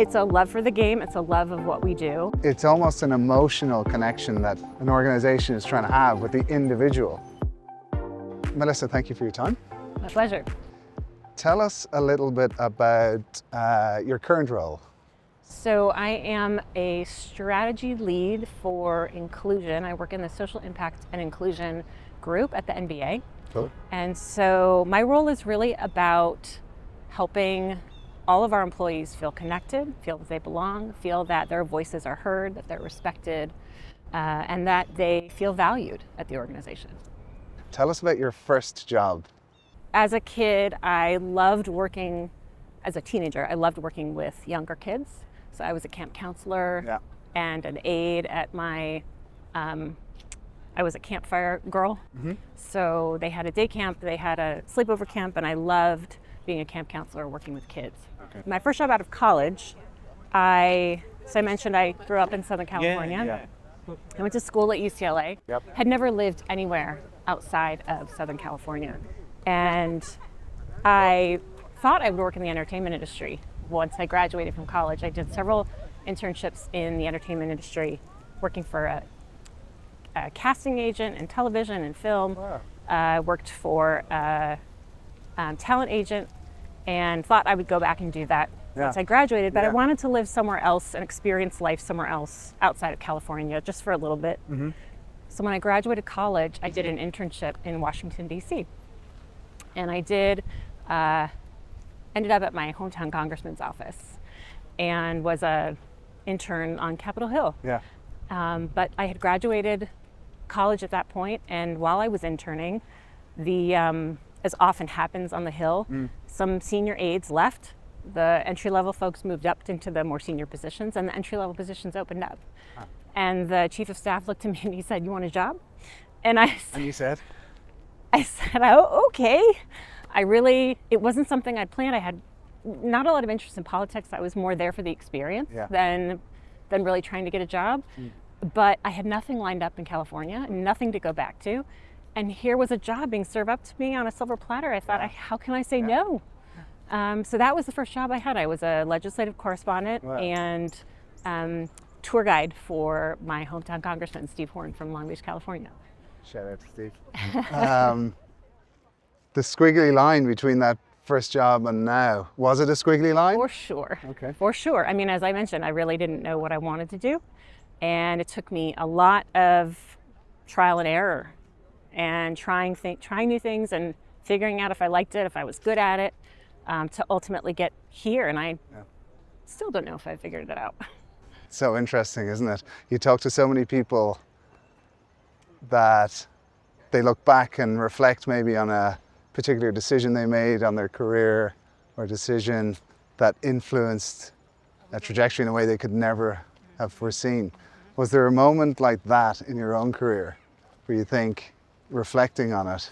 It's a love for the game. It's a love of what we do. It's almost an emotional connection that an organization is trying to have with the individual. Melissa, thank you for your time. My pleasure. Tell us a little bit about your current role. So I am a strategy lead for inclusion. I work in the social impact and inclusion group at the NBA. Cool. And so my role is really about helping all of our employees feel connected, feel that they belong, feel that their voices are heard, that they're respected, and that they feel valued at the organization. Tell us about your first job. As a kid, I loved working, as a teenager, I loved working with younger kids. So I was a camp counselor and an aide at my, I was a campfire girl. So they had a day camp, they had a sleepover camp, and I loved being a camp counselor working with kids. Okay. My first job out of college, I mentioned I grew up in Southern California. I went to school at UCLA, had never lived anywhere outside of Southern California. And I thought I would work in the entertainment industry. Once I graduated from college, I did several internships in the entertainment industry, working for a casting agent in television and film. Wow. Worked for a talent agent and thought I would go back and do that once I graduated, but I wanted to live somewhere else and experience life somewhere else outside of California just for a little bit. So when I graduated college, I did an internship in Washington, D.C. And I ended up at my hometown congressman's office and was an intern on Capitol Hill. But I had graduated college at that point, and while I was interning, as often happens on the Hill, some senior aides left. The entry-level folks moved up into the more senior positions, and the entry-level positions opened up. And the chief of staff looked at me and he said, "You want a job?" And you said? I said, "Oh, okay." It wasn't something I'd planned. I had not a lot of interest in politics. I was more there for the experience than really trying to get a job. But I had nothing lined up in California, nothing to go back to. And here was a job being served up to me on a silver platter. I thought, how can I say no? So that was the first job I had. I was a legislative correspondent and tour guide for my hometown congressman, Steve Horn from Long Beach, California. Shout out to Steve. The squiggly line between that first job and now, was it a squiggly line? For sure. Okay. For sure. I mean, as I mentioned, I really didn't know what I wanted to do. And it took me a lot of trial and error and trying new things and figuring out if I liked it, if I was good at it, to ultimately get here. And I still don't know if I figured it out. So interesting, isn't it? You talk to so many people that they look back and reflect maybe on a particular decision they made on their career or decision that influenced a trajectory in a way they could never have foreseen. Was there a moment like that in your own career where you think, reflecting on it,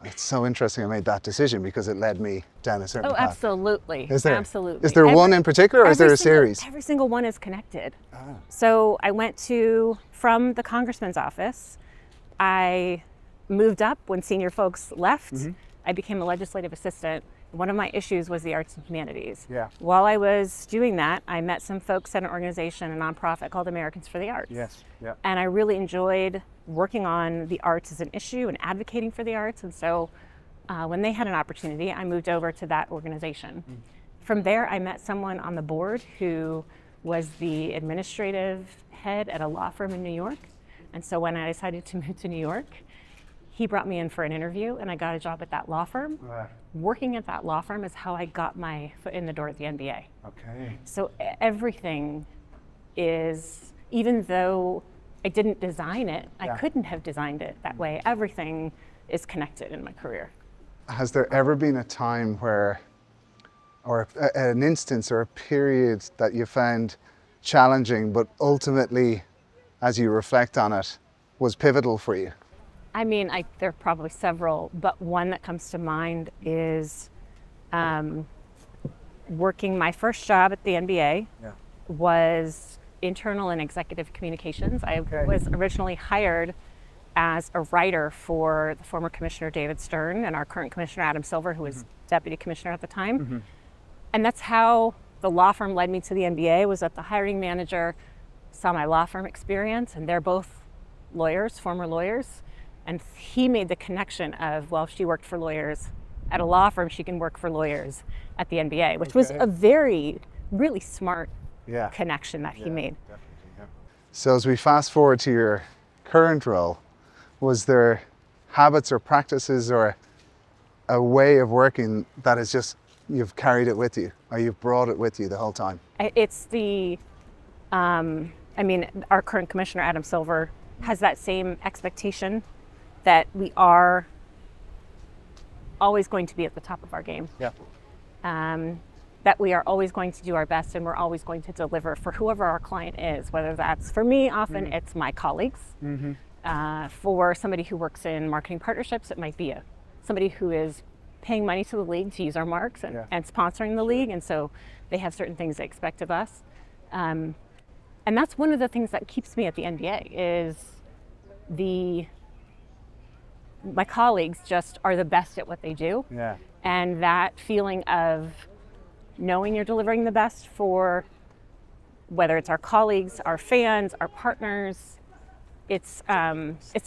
it's so interesting I made that decision because it led me down a certain path? Oh, absolutely. Is there? Absolutely. Is there one in particular or is there a series? Every single one is connected. So I went from the congressman's office, I moved up when senior folks left. I became a legislative assistant. One of my issues was the arts and humanities. While I was doing that, I met some folks at an organization, a nonprofit called Americans for the Arts. And I really enjoyed working on the arts as an issue and advocating for the arts. And so when they had an opportunity, I moved over to that organization. From there, I met someone on the board who was the administrative head at a law firm in New York. And so when I decided to move to New York, he brought me in for an interview and I got a job at that law firm. Working at that law firm is how I got my foot in the door at the NBA. Okay. So everything is, even though I didn't design it, I couldn't have designed it that way. Everything is connected in my career. Has there ever been a time where, or an instance or a period that you found challenging, but ultimately, as you reflect on it, was pivotal for you? I mean, there are probably several, but one that comes to mind is working. My first job at the NBA was internal and executive communications. I was originally hired as a writer for the former Commissioner David Stern and our current Commissioner Adam Silver, who was Deputy Commissioner at the time. And that's how the law firm led me to the NBA was that the hiring manager saw my law firm experience, and they're both lawyers, former lawyers, and he made the connection of, well, she worked for lawyers at a law firm, she can work for lawyers at the NBA, which was a really smart connection that he made. So as we fast forward to your current role, was there habits or practices or a way of working that is just, you've carried it with you, or you've brought it with you the whole time? It's the, our current commissioner, Adam Silver, has that same expectation that we are always going to be at the top of our game. Yeah. That we are always going to do our best, and we're always going to deliver for whoever our client is, whether that's, for me, often it's my colleagues. For somebody who works in marketing partnerships, it might be somebody who is paying money to the league to use our marks and sponsoring the league, and so they have certain things they expect of us. And that's one of the things that keeps me at the NBA is my colleagues just are the best at what they do. Yeah. And that feeling of knowing you're delivering the best for whether it's our colleagues, our fans, our partners, it's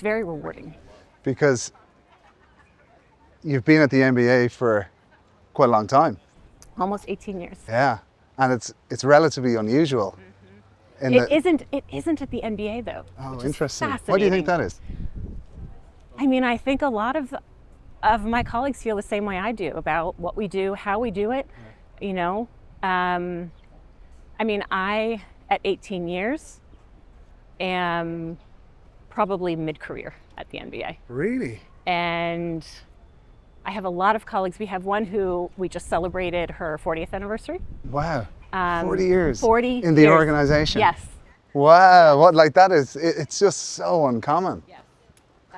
very rewarding. Because you've been at the NBA for quite a long time. Almost 18 years. Yeah, and it's relatively unusual. It isn't at the NBA though. Oh, interesting. What do you think that is? I mean, I think a lot of my colleagues feel the same way I do about what we do, how we do it. You know, I at 18 years am probably mid-career at the NBA. Really? And I have a lot of colleagues. We have one who we just celebrated her 40th anniversary. Wow. 40 years. 40 in the years. organization. Yes. Wow. What, like, that is, it's just so uncommon. Yes.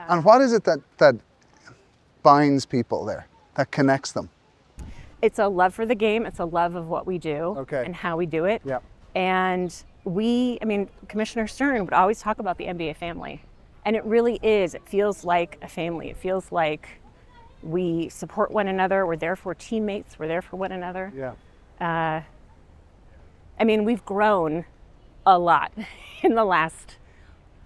And what is it that binds people there, that connects them? It's a love for the game. It's a love of what we do and how we do it. Yep. And Commissioner Stern would always talk about the NBA family. And it really is. It feels like a family. It feels like we support one another. We're there for teammates. We're there for one another. Yeah. We've grown a lot in the last,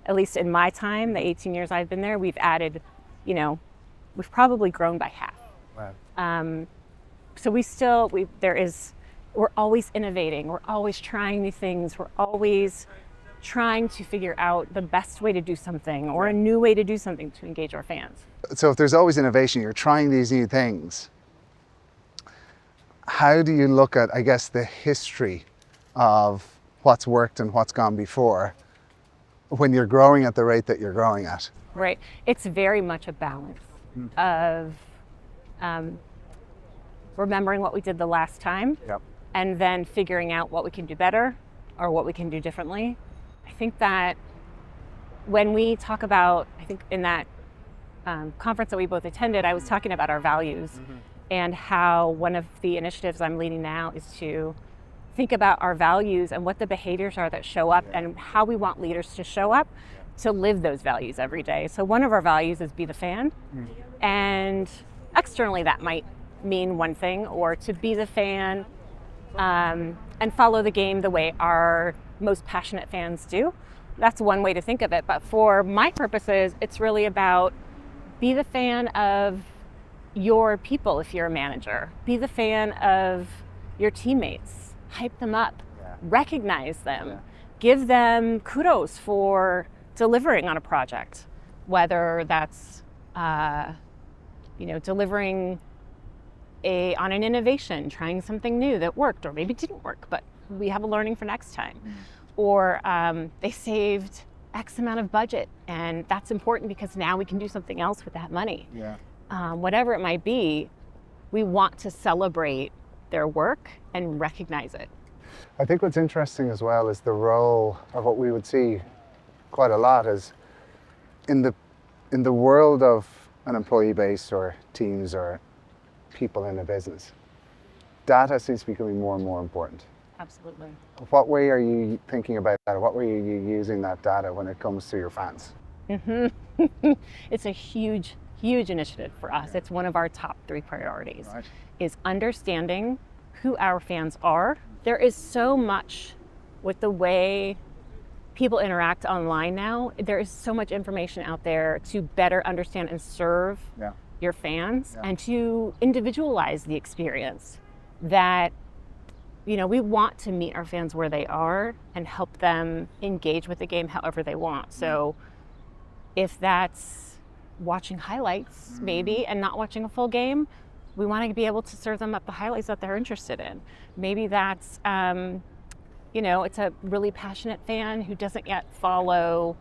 at least in my time, the 18 years I've been there, we've added, we've probably grown by half. Wow. So we're always innovating. We're always trying new things. We're always trying to figure out the best way to do something or a new way to do something to engage our fans. So if there's always innovation, you're trying these new things. How do you look at, I guess, the history of what's worked and what's gone before when you're growing at the rate that you're growing at? Right. It's very much a balance of remembering what we did the last time and then figuring out what we can do better or what we can do differently. I think that when we talk about, I think in that conference that we both attended, I was talking about our values and how one of the initiatives I'm leading now is to think about our values and what the behaviors are that show up and how we want leaders to show up to live those values every day. So one of our values is be the fan. And externally that might mean one thing, or to be the fan and follow the game the way our most passionate fans do. That's one way to think of it. But for my purposes, it's really about be the fan of your people if you're a manager. Be the fan of your teammates. Hype them up. Recognize them. Give them kudos for delivering on a project, whether that's delivering on an innovation, trying something new that worked or maybe didn't work, but we have a learning for next time. Or they saved X amount of budget and that's important because now we can do something else with that money. Whatever it might be, we want to celebrate their work and recognize it. I think what's interesting as well is the role of what we would see quite a lot is in the world of an employee base or teams or people in a business. Data seems to be becoming more and more important. Absolutely. What way are you thinking about that? What way are you using that data when it comes to your fans? It's a huge initiative for us. It's one of our top 3 priorities, is understanding who our fans are There is so much with the way people interact online now. There is so much information out there to better understand and serve your fans and to individualize the experience that, we want to meet our fans where they are and help them engage with the game however they want. So if that's watching highlights maybe and not watching a full game, we want to be able to serve them up the highlights that they're interested in. Maybe that's, it's a really passionate fan who doesn't yet follow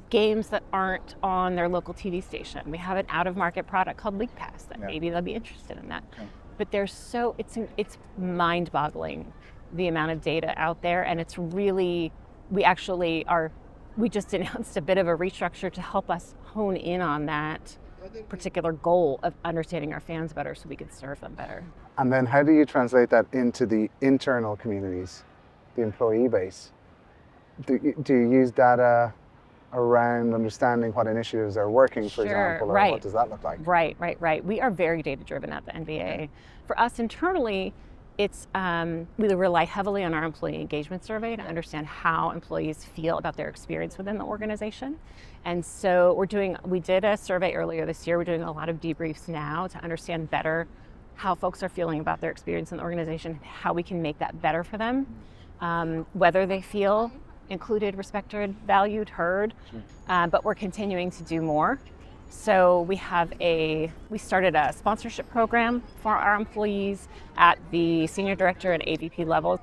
games that aren't on their local TV station. We have an out-of-market product called League Pass that maybe they'll be interested in that. Okay. But it's mind-boggling the amount of data out there, and it's really, we just announced a bit of a restructure to help us hone in on that particular goal of understanding our fans better so we can serve them better. And then how do you translate that into the internal communities, the employee base? Do you use data around understanding what initiatives are working, for example, or what does that look like? Right. We are very data-driven at the NBA. For us internally, it's we rely heavily on our employee engagement survey to understand how employees feel about their experience within the organization. And so we did a survey earlier this year. We're doing a lot of debriefs now to understand better how folks are feeling about their experience in the organization, how we can make that better for them, whether they feel included, respected, valued, heard, but we're continuing to do more. So we started a sponsorship program for our employees at the senior director and AVP level.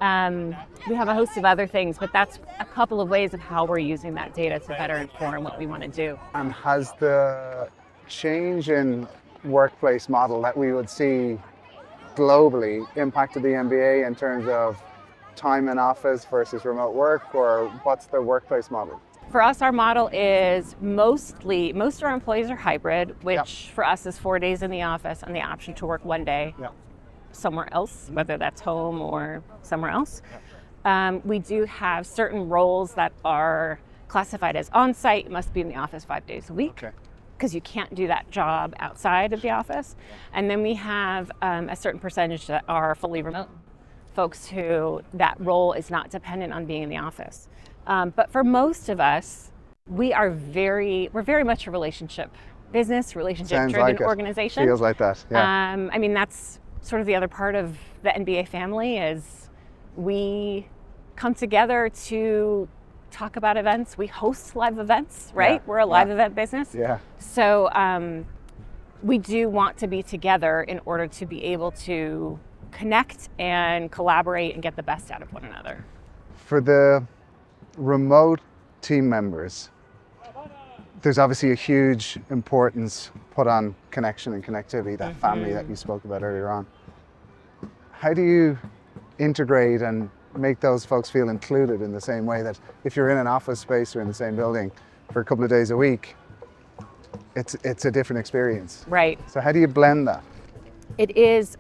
We have a host of other things, but that's a couple of ways of how we're using that data to better inform what we want to do. And has the change in workplace model that we would see globally impacted the NBA in terms of time in office versus remote work, or what's the workplace model? For us, our model is most of our employees are hybrid, which for us is 4 days in the office and the option to work 1 day somewhere else, whether that's home or somewhere else. We do have certain roles that are classified as on-site. You must be in the office 5 days a week because you can't do that job outside of the office. And then we have a certain percentage that are fully remote, folks who that role is not dependent on being in the office. But for most of us, we're very much a relationship-driven organization. Feels like that, yeah. I mean, that's sort of the other part of the NBA family is we come together to talk about events. We host live events, right? We're a live event business. Yeah. So we do want to be together in order to be able to connect and collaborate and get the best out of one another. For the remote team members, there's obviously a huge importance put on connection and connectivity, that family that you spoke about earlier on. How do you integrate and make those folks feel included in the same way that if you're in an office space or in the same building for a couple of days a week, it's a different experience? Right. So how do you blend that? It is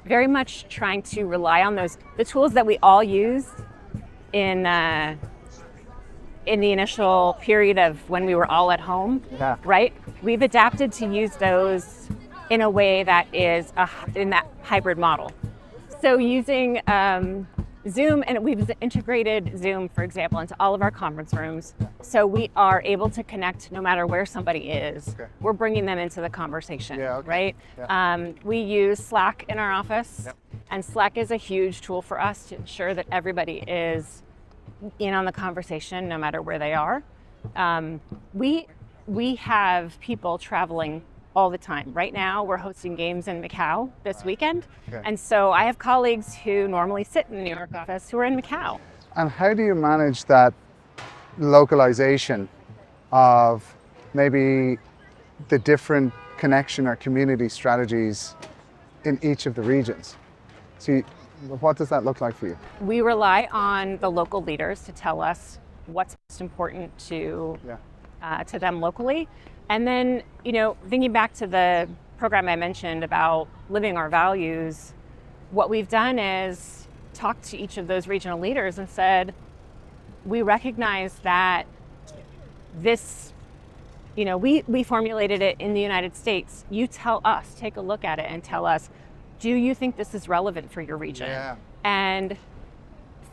very much trying to rely on the tools that we all use in the initial period of when we were all at home, right? We've adapted to use those in a way that is in that hybrid model. So using Zoom, and we've integrated Zoom, for example, into all of our conference rooms. So we are able to connect no matter where somebody is. We're bringing them into the conversation, right? We use Slack in our office, and Slack is a huge tool for us to ensure that everybody is in on the conversation no matter where they are. We have people traveling all the time. Right now, we're hosting games in Macau this weekend. And so I have colleagues who normally sit in the New York office who are in Macau. And how do you manage that localization of maybe the different connection or community strategies in each of the regions? So what does that look like for you? We rely on the local leaders to tell us what's most important to them locally. And then, thinking back to the program I mentioned about living our values, what we've done is talked to each of those regional leaders and said, we recognize that this, we formulated it in the United States. You tell us, take a look at it and tell us, do you think this is relevant for your region? Yeah. And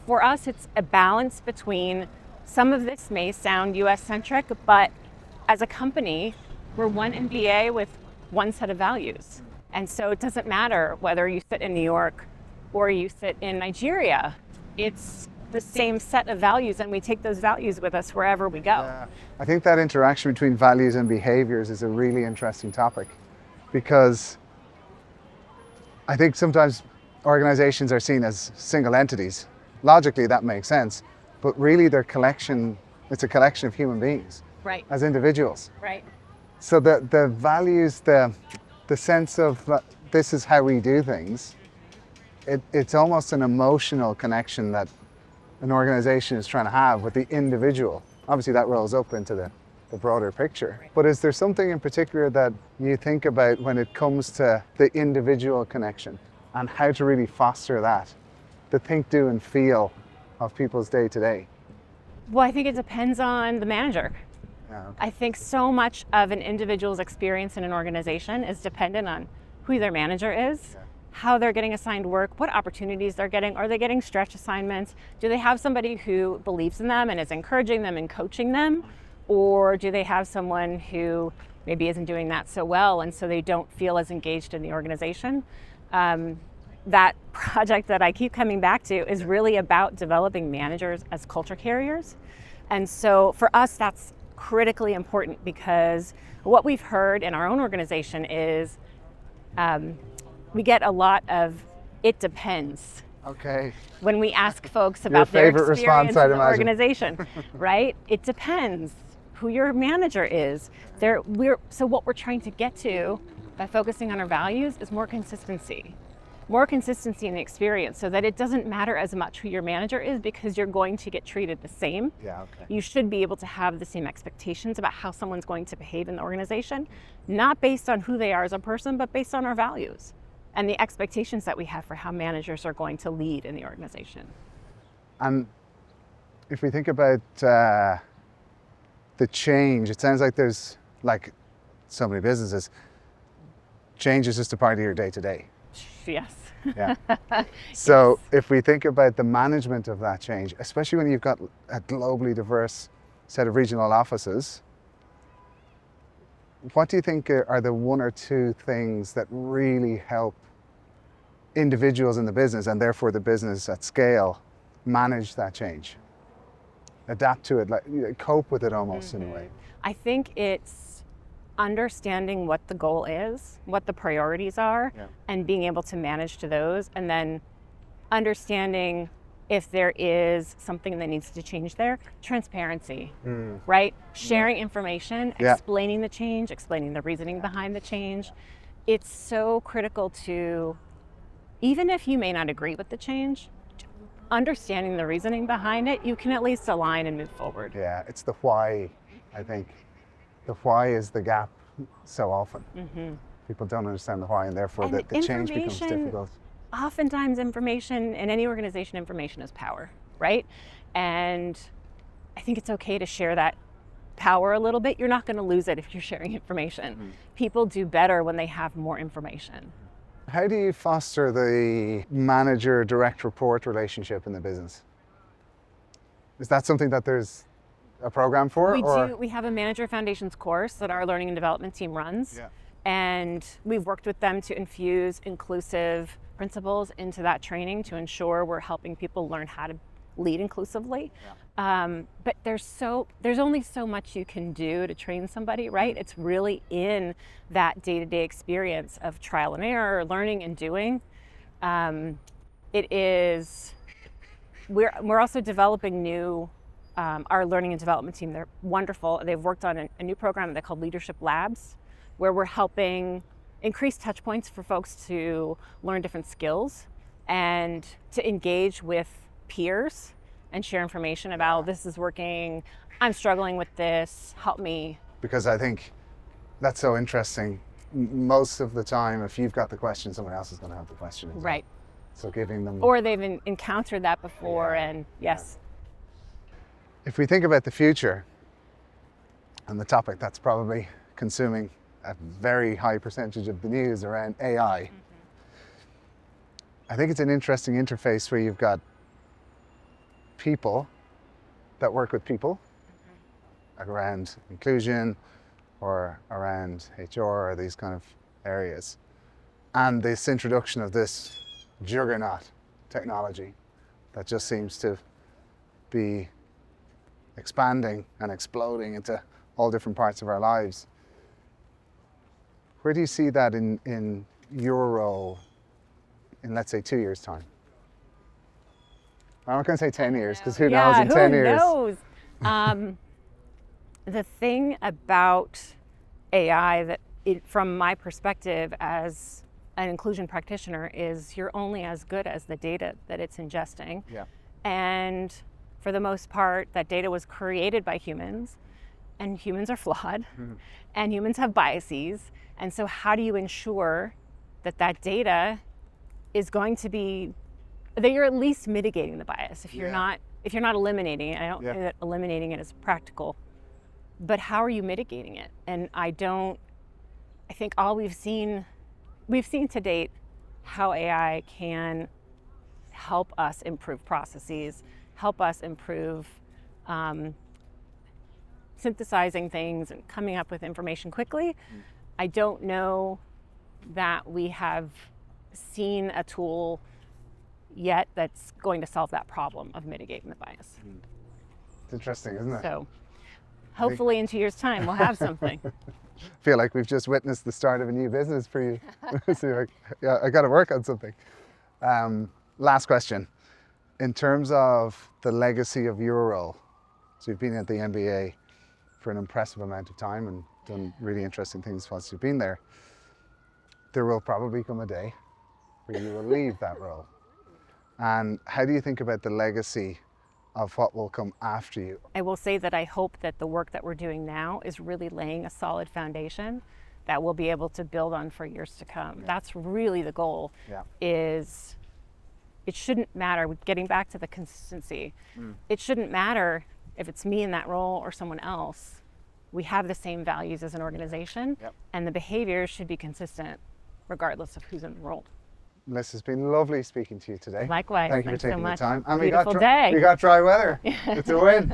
for us, it's a balance between, some of this may sound US centric, but as a company, we're one MBA with one set of values. And so it doesn't matter whether you sit in New York or you sit in Nigeria, it's the same set of values, and we take those values with us wherever we go. Yeah. I think that interaction between values and behaviors is a really interesting topic, because I think sometimes organizations are seen as single entities. Logically, that makes sense, but really it's a collection of human beings, Right. as individuals. Right. So the values, the sense of this is how we do things, it's almost an emotional connection that an organization is trying to have with the individual. Obviously that rolls up into the broader picture. But is there something in particular that you think about when it comes to the individual connection and how to really foster that, the think, do and feel of people's day to day? Well, I think it depends on the manager. Yeah, okay. I think so much of an individual's experience in an organization is dependent on who their manager is, how they're getting assigned work, what opportunities they're getting. Are they getting stretch assignments? Do they have somebody who believes in them and is encouraging them and coaching them? Or do they have someone who maybe isn't doing that so well, and so they don't feel as engaged in the organization? That project that I keep coming back to is really about developing managers as culture carriers. And so for us, that's critically important, because what we've heard in our own organization is we get a lot of "it depends." Okay. When we ask folks about their favorite experience response, I'd in the imagine. organization, right? It depends who your manager is. So what we're trying to get to by focusing on our values is more consistency in the experience, so that it doesn't matter as much who your manager is, because you're going to get treated the same. Yeah, okay. You should be able to have the same expectations about how someone's going to behave in the organization, not based on who they are as a person, but based on our values and the expectations that we have for how managers are going to lead in the organization. And if we think about the change, it sounds like there's, like so many businesses, change is just a part of your day to day. Yes. Yeah. So if we think about the management of that change, especially when you've got a globally diverse set of regional offices, what do you think are the one or two things that really help individuals in the business, and therefore the business at scale, manage that change? Adapt to it, like cope with it almost in a way. I think it's understanding what the goal is, what the priorities are, and being able to manage to those, and then understanding if there is something that needs to change there. Transparency, right? Sharing information, explaining the change, explaining the reasoning behind the change. It's so critical to, even if you may not agree with the change, understanding the reasoning behind it, you can at least align and move forward. Yeah, it's the why, I think. The why is the gap so often. People don't understand the why, and therefore the change becomes difficult. Oftentimes information, in any organization, information is power, right? And I think it's okay to share that power a little bit. You're not going to lose it if you're sharing information. People do better when they have more information. How do you foster the manager-direct report relationship in the business? Is that something that there's a program for? We do. We have a Manager Foundations course that our learning and development team runs. And we've worked with them to infuse inclusive principles into that training to ensure we're helping people learn how to lead inclusively. But there's only so much you can do to train somebody, right? It's really in that day-to-day experience of trial and error, learning and doing. We're also developing new, our learning and development team, they're wonderful. They've worked on a new program they call Leadership Labs, where we're helping increase touch points for folks to learn different skills and to engage with peers and share information about this is working, I'm struggling with this, help me. Because I think that's so interesting. Most of the time, if you've got the question, someone else is going to have the question as well. Right. So giving them... Or they've encountered that before, and yes. If we think about the future and the topic that's probably consuming a very high percentage of the news around AI, I think it's an interesting interface where you've got people that work with people around inclusion or around HR or these kind of areas. And this introduction of this juggernaut technology that just seems to be expanding and exploding into all different parts of our lives. Where do you see that in your role in, let's say, 2 years' time? I'm not going to say 10 years, because who knows in 10 years? Who knows? The thing about AI that, from my perspective as an inclusion practitioner, is you're only as good as the data that it's ingesting. Yeah. And for the most part, that data was created by humans, and humans are flawed, and humans have biases. And so how do you ensure that that data is going to be, that you're at least mitigating the bias? If you're not eliminating it, I don't think that eliminating it is practical, but how are you mitigating it? And I think all we've seen to date how AI can help us improve processes, help us improve synthesizing things and coming up with information quickly. I don't know that we have seen a tool yet that's going to solve that problem of mitigating the bias. It's interesting, isn't it? So hopefully in 2 years' time we'll have something. I feel like we've just witnessed the start of a new business for you. So I got to work on something. Last question. In terms of the legacy of your role, so you've been at the MBA for an impressive amount of time and done really interesting things whilst you've been there. There will probably come a day where you will leave that role. And how do you think about the legacy of what will come after you? I will say that I hope that the work that we're doing now is really laying a solid foundation that we'll be able to build on for years to come. That's really the goal. Is it shouldn't matter, getting back to the consistency, it shouldn't matter if it's me in that role or someone else. We have the same values as an organization, and the behaviors should be consistent regardless of who's in the role. Melissa, it's been lovely speaking to you today. Likewise. Thank you for Thanks so taking the much. time. And Beautiful day. We got dry weather. It's a win.